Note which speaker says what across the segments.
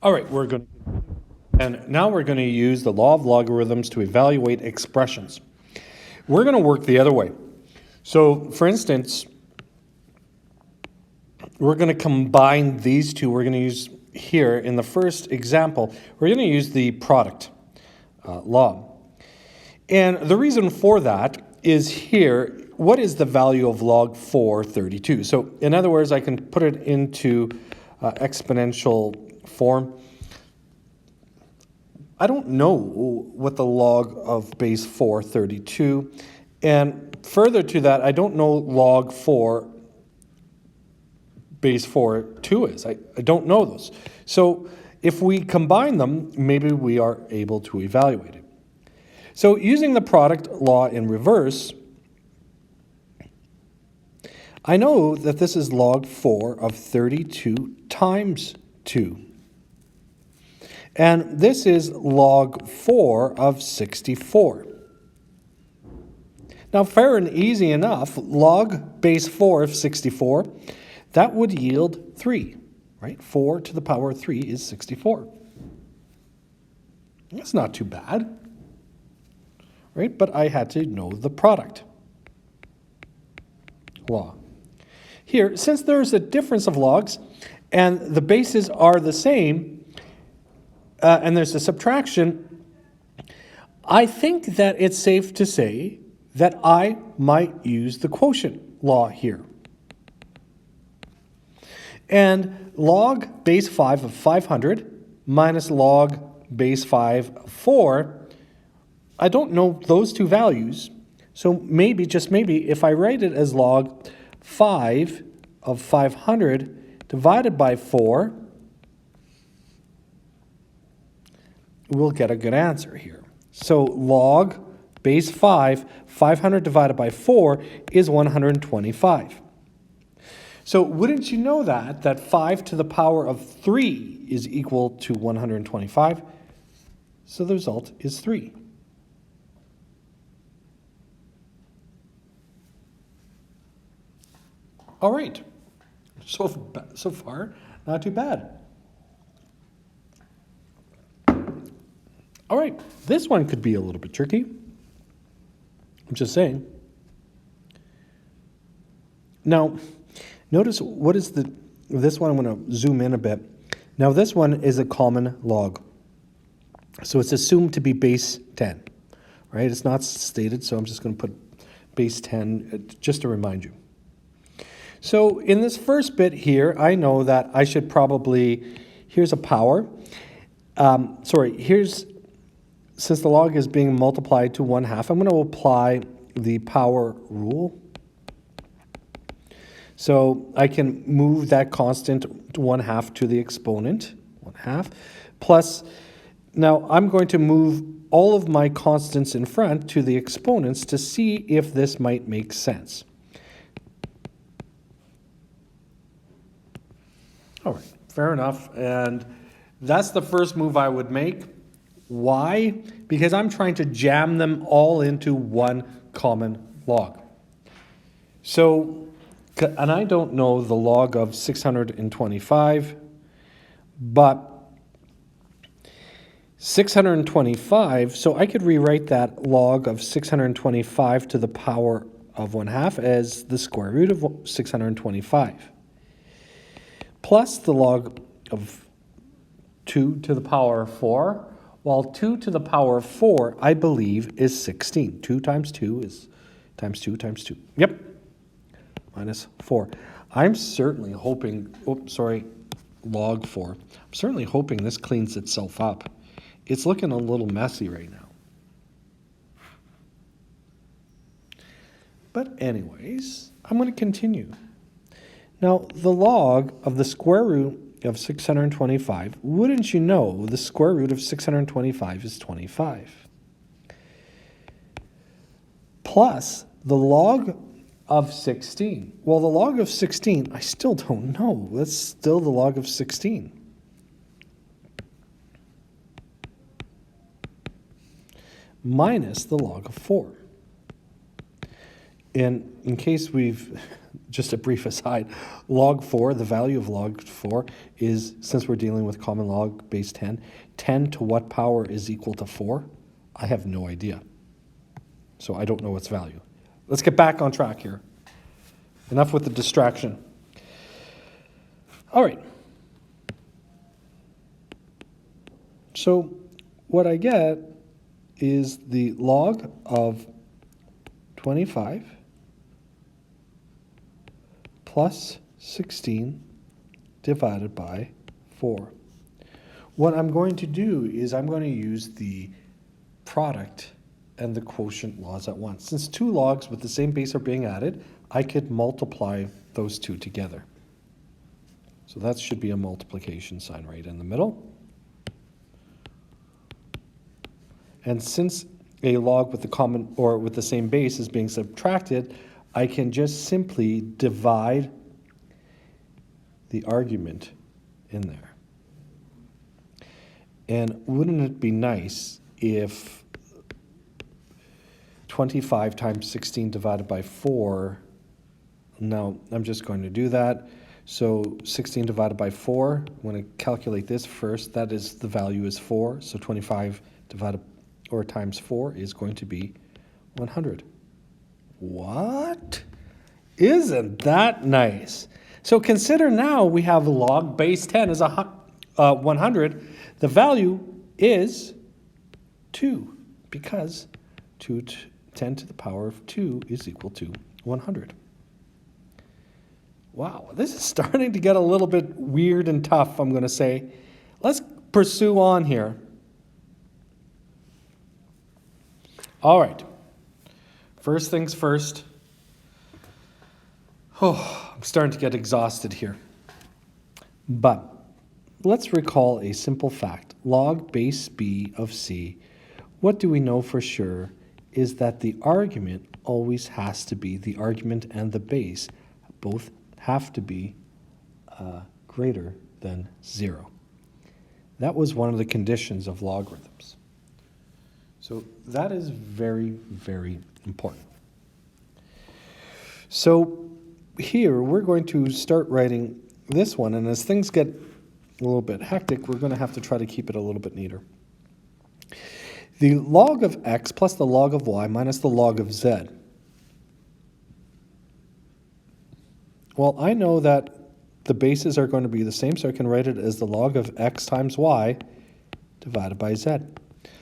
Speaker 1: All right, and now we're going to use the law of logarithms to evaluate expressions. We're going to work the other way. So, for instance, we're going to combine these two. We're going to use here, in the first example, we're going to use the product law. And the reason for that is here, what is the value of log 432? So, in other words, I can put it into exponential form. I don't know what the log of base 432, and further to that, I don't know log 4 base 42 is. I don't know those. So if we combine them, maybe we are able to evaluate it. So using the product law in reverse, I know that this is log 4 of 32 times 2. And this is log 4 of 64. Now, fair and easy enough, log base 4 of 64, that would yield 3, right? 4 to the power of 3 is 64. That's not too bad, right? But I had to know the product law. Here, since there's a difference of logs and the bases are the same, and there's a subtraction, I think that it's safe to say that I might use the quotient law here. And log base 5 of 500 minus log base 5 of 4, I don't know those two values, so maybe, just maybe, if I write it as log 5 of 500 divided by 4, we'll get a good answer here. So log base 5, 500 divided by 4 is 125. So wouldn't you know that 5 to the power of 3 is equal to 125? So the result is 3. All right. So far, not too bad. All right, this one could be a little bit tricky. I'm just saying. Now, notice what is this one, I'm going to zoom in a bit. Now, this one is a common log. So it's assumed to be base 10, right? It's not stated, so I'm just going to put base 10 just to remind you. So in this first bit here, I know that I should probably, here's a power. Since the log is being multiplied to 1/2, I'm going to apply the power rule. So I can move that constant 1/2 to the exponent, 1/2, plus, now I'm going to move all of my constants in front to the exponents to see if this might make sense. All right, fair enough, and that's the first move I would make. Why? Because I'm trying to jam them all into one common log. So, and I don't know the log of 625, but 625, so I could rewrite that log of 625 to the power of 1/2 as the square root of 625, plus the log of 2 to the power of 4, while 2 to the power of 4, I believe, is 16. 2 times 2 is times 2 times 2. Yep, minus 4. I'm certainly hoping, log 4. I'm certainly hoping this cleans itself up. It's looking a little messy right now. But anyways, I'm going to continue. Now, the log of the square root of 625, wouldn't you know the square root of 625 is 25. Plus the log of 16. Well, the log of 16, I still don't know. That's still the log of 16. Minus the log of 4. And in case we've just a brief aside, log 4, the value of log 4 is, since we're dealing with common log base 10, 10 to what power is equal to 4? I have no idea. So I don't know its value. Let's get back on track here. Enough with the distraction. All right. So what I get is the log of 25 plus 16 divided by 4. What I'm going to do is I'm going to use the product and the quotient laws at once. Since two logs with the same base are being added, I could multiply those two together. So that should be a multiplication sign right in the middle. And since a log with the common or with the same base is being subtracted, I can just simply divide the argument in there. And wouldn't it be nice if 25 times 16 divided by 4, now I'm just going to do that. So 16 divided by 4, I'm going to calculate this first. That is, the value is 4. So 25 divided or times 4 is going to be 100. What? Isn't that nice? So consider now we have log base 10 is 100. The value is 2 because 10 to the power of 2 is equal to 100. Wow, this is starting to get a little bit weird and tough, I'm going to say. Let's pursue on here. All right. First things first. Oh, I'm starting to get exhausted here. But let's recall a simple fact. Log base b of c. What do we know for sure is that the argument always has to be, the argument and the base both have to be greater than 0. That was one of the conditions of logarithms. So that is very, very important. So here we're going to start writing this one, and as things get a little bit hectic, we're going to have to try to keep it a little bit neater. The log of x plus the log of y minus the log of z. Well, I know that the bases are going to be the same, so I can write it as the log of x times y divided by z.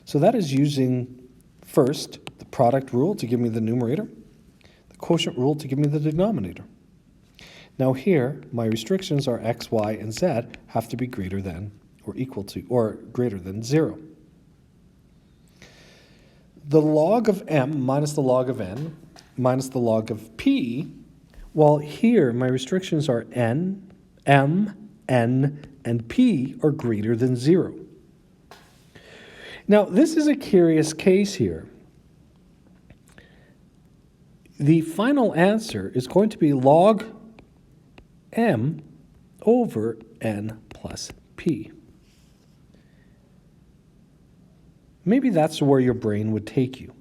Speaker 1: So that is using, first, the product rule to give me the numerator, the quotient rule to give me the denominator. Now here, my restrictions are x, y, and z have to be greater than or equal to or greater than 0. The log of m minus the log of n minus the log of p, well, here my restrictions are n, m, n, and p are greater than 0. Now, this is a curious case here. The final answer is going to be log m over n plus p. Maybe that's where your brain would take you.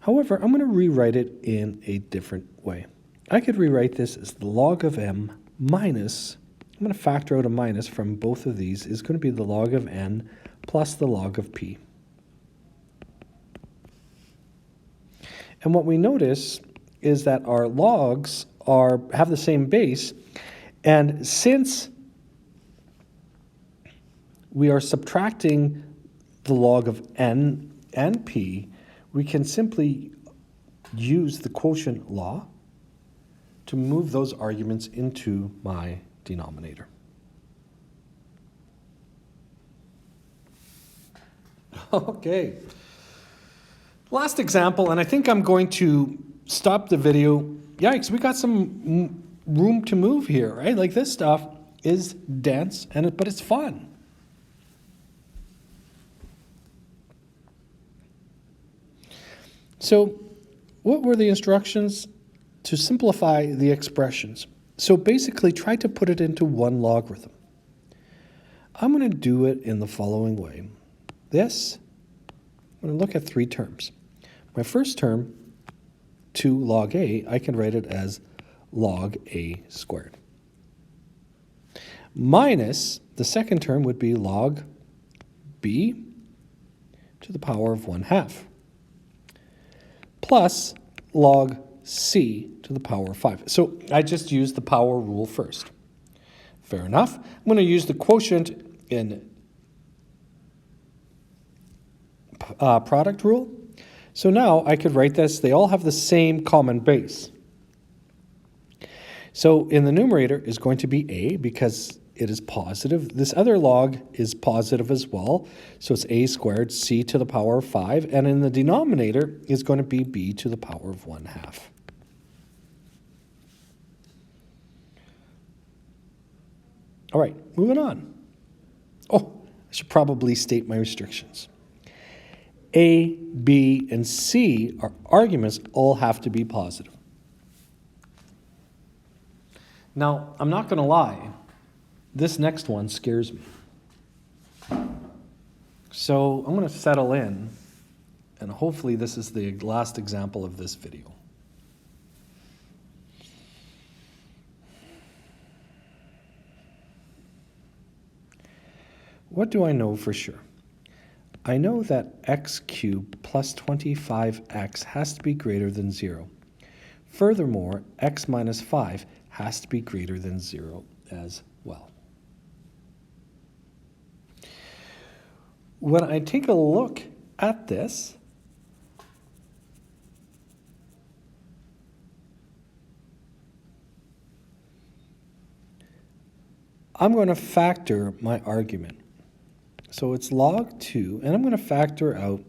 Speaker 1: However, I'm going to rewrite it in a different way. I could rewrite this as the log of m minus, I'm going to factor out a minus from both of these, is going to be the log of n plus the log of p. And what we notice is that our logs have the same base, and since we are subtracting the log of n and p, we can simply use the quotient law to move those arguments into my denominator. Okay. Last example, and I think I'm going to stop the video. Yikes, we got some room to move here, right? Like, this stuff is dense, but it's fun. So what were the instructions? To simplify the expressions. So basically, try to put it into one logarithm. I'm going to do it in the following way. I'm going to look at 3 terms. My first term, 2 log a, I can write it as log a squared. Minus, the second term would be log b to the power of 1/2. Plus log c to the power of 5. So I just used the power rule first. Fair enough. I'm going to use the quotient in product rule. So now I could write this, they all have the same common base. So in the numerator is going to be a because it is positive. This other log is positive as well. So it's a squared c to the power of 5. And in the denominator is going to be b to the power of 1/2. All right, moving on. Oh, I should probably state my restrictions. A, B, and C, our arguments all have to be positive. Now, I'm not going to lie. This next one scares me. So I'm going to settle in, and hopefully this is the last example of this video. What do I know for sure? I know that x cubed plus 25x has to be greater than 0. Furthermore, x minus 5 has to be greater than 0 as well. When I take a look at this, I'm going to factor my argument. So it's log 2, and I'm going to factor out